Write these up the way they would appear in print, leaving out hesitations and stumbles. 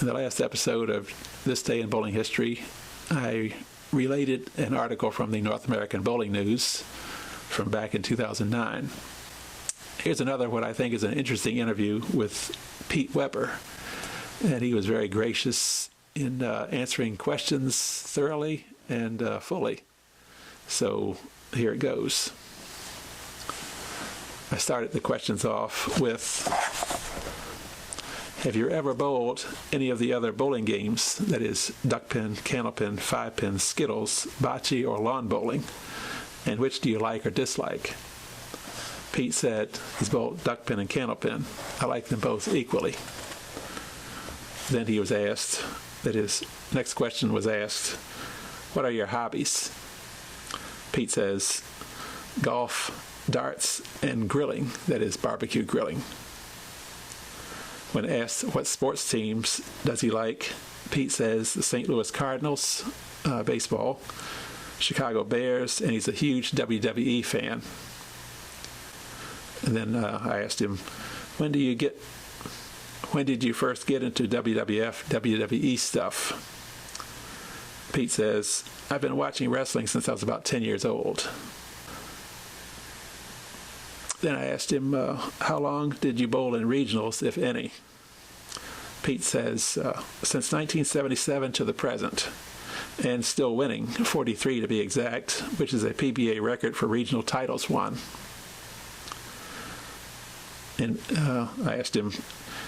In the last episode of This Day in Bowling History, I related an article from the North American Bowling News from back in 2009. Here's another what I think is an interesting interview with Pete Weber, and he was very gracious in answering questions thoroughly and fully. So here it goes. I started the questions off with, have you ever bowled any of the other bowling games, that is, duck pin, candle pin, 5-pin, skittles, bocce, or lawn bowling? And which do you like or dislike? Pete said he's bowled duck pin and candle pin. I like them both equally. Then he was asked, that his next question was asked, what are your hobbies? Pete says, golf, darts, and grilling, that is, barbecue grilling. When asked what sports teams does he like, Pete says the St. Louis Cardinals, baseball, Chicago Bears, and he's a huge WWE fan. And then I asked him, when did you first get into WWF, WWE stuff? Pete says, I've been watching wrestling since I was about 10 years old. Then I asked him, how long did you bowl in regionals, if any? Pete says, since 1977 to the present, and still winning, 43 to be exact, which is a PBA record for regional titles won. And I asked him,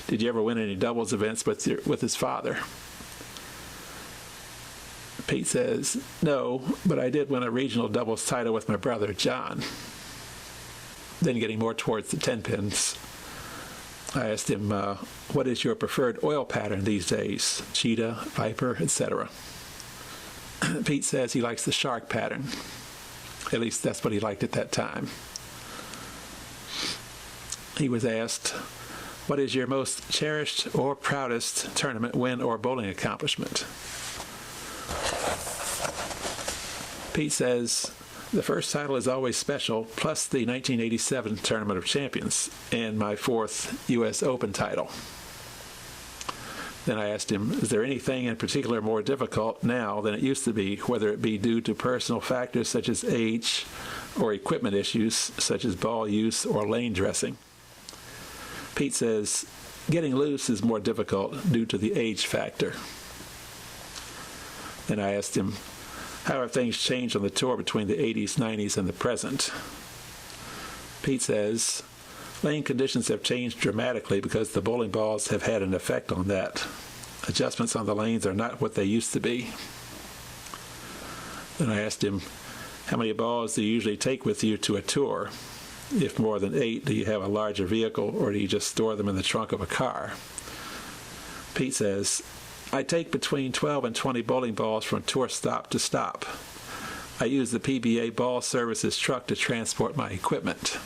did you ever win any doubles events with his father? Pete says, no, but I did win a regional doubles title with my brother, John. Then getting more towards the 10 pins, I asked him, what is your preferred oil pattern these days? Cheetah, Viper, etc. Pete says he likes the shark pattern. At least that's what he liked at that time. He was asked, what is your most cherished or proudest tournament win or bowling accomplishment? Pete says, the first title is always special, plus the 1987 Tournament of Champions, and my 4th U.S. Open title. Then I asked him, is there anything in particular more difficult now than it used to be, whether it be due to personal factors such as age or equipment issues such as ball use or lane dressing? Pete says, getting loose is more difficult due to the age factor. Then I asked him, how have things changed on the tour between the 80s, 90s, and the present? Pete says, lane conditions have changed dramatically because the bowling balls have had an effect on that. Adjustments on the lanes are not what they used to be. Then I asked him, how many balls do you usually take with you to a tour? If more than 8, do you have a larger vehicle or do you just store them in the trunk of a car? Pete says, I take between 12 and 20 bowling balls from tour stop to stop. I use the PBA Ball Services truck to transport my equipment.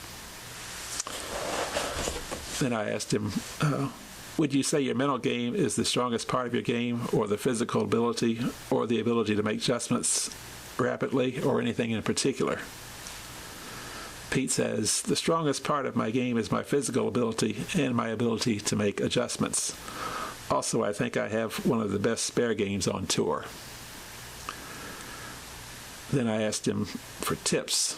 Then I asked him, would you say your mental game is the strongest part of your game, or the physical ability, or the ability to make adjustments rapidly, or anything in particular? Pete says, the strongest part of my game is my physical ability and my ability to make adjustments. Also, I think I have one of the best spare games on tour. Then I asked him for tips.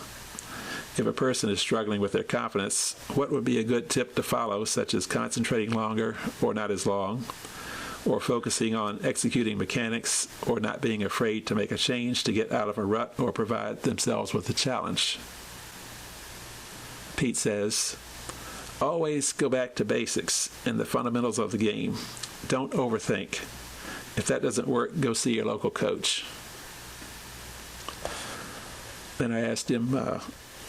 If a person is struggling with their confidence, what would be a good tip to follow, such as concentrating longer or not as long, or focusing on executing mechanics, or not being afraid to make a change to get out of a rut or provide themselves with a challenge? Pete says, always go back to basics and the fundamentals of the game. Don't overthink. If that doesn't work, go see your local coach. Then I asked him,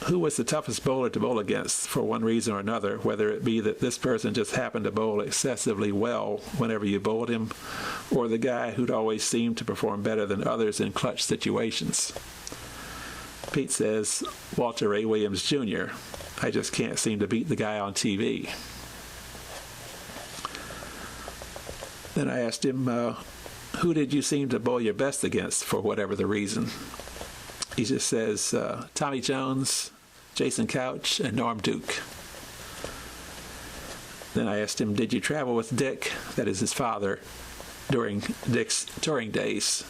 who was the toughest bowler to bowl against for one reason or another, whether it be that this person just happened to bowl excessively well whenever you bowled him, or the guy who'd always seemed to perform better than others in clutch situations? Pete says, Walter Ray Williams Jr. I just can't seem to beat the guy on TV. Then I asked him, who did you seem to bowl your best against for whatever the reason? He just says, Tommy Jones, Jason Couch, and Norm Duke. Then I asked him, did you travel with Dick, that is his father, during Dick's touring days?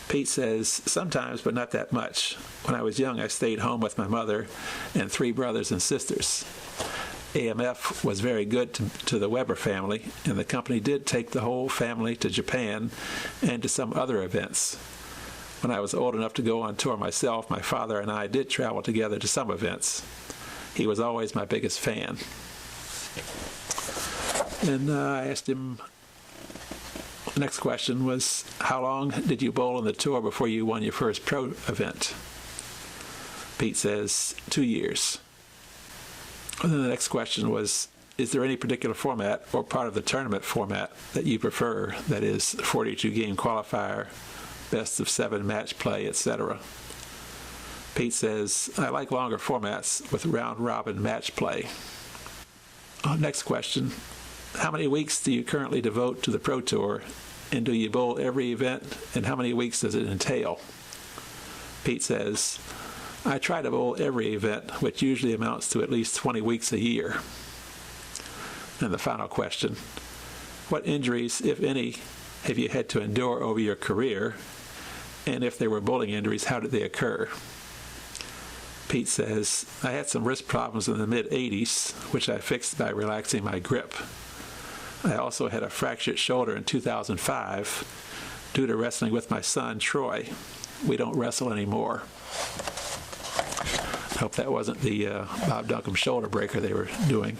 Pete says, sometimes, but not that much. When I was young, I stayed home with my mother and 3 brothers and sisters. AMF was very good to the Weber family, and the company did take the whole family to Japan and to some other events. When I was old enough to go on tour myself, my father and I did travel together to some events. He was always my biggest fan. And I asked him, the next question was, how long did you bowl on the tour before you won your first pro event? Pete says, 2 years. And then the next question was, is there any particular format or part of the tournament format that you prefer, that is 42-game qualifier, best of 7 match play, etc.? Pete says, I like longer formats with round-robin match play. Next question, how many weeks do you currently devote to the Pro Tour, and do you bowl every event, and how many weeks does it entail? Pete says, I try to bowl every event, which usually amounts to at least 20 weeks a year. And the final question, what injuries, if any, have you had to endure over your career? And if they were bowling injuries, how did they occur? Pete says, I had some wrist problems in the mid-'80s, which I fixed by relaxing my grip. I also had a fractured shoulder in 2005 due to wrestling with my son, Troy. We don't wrestle anymore. I hope that wasn't the Bob Duncombe shoulder breaker they were doing.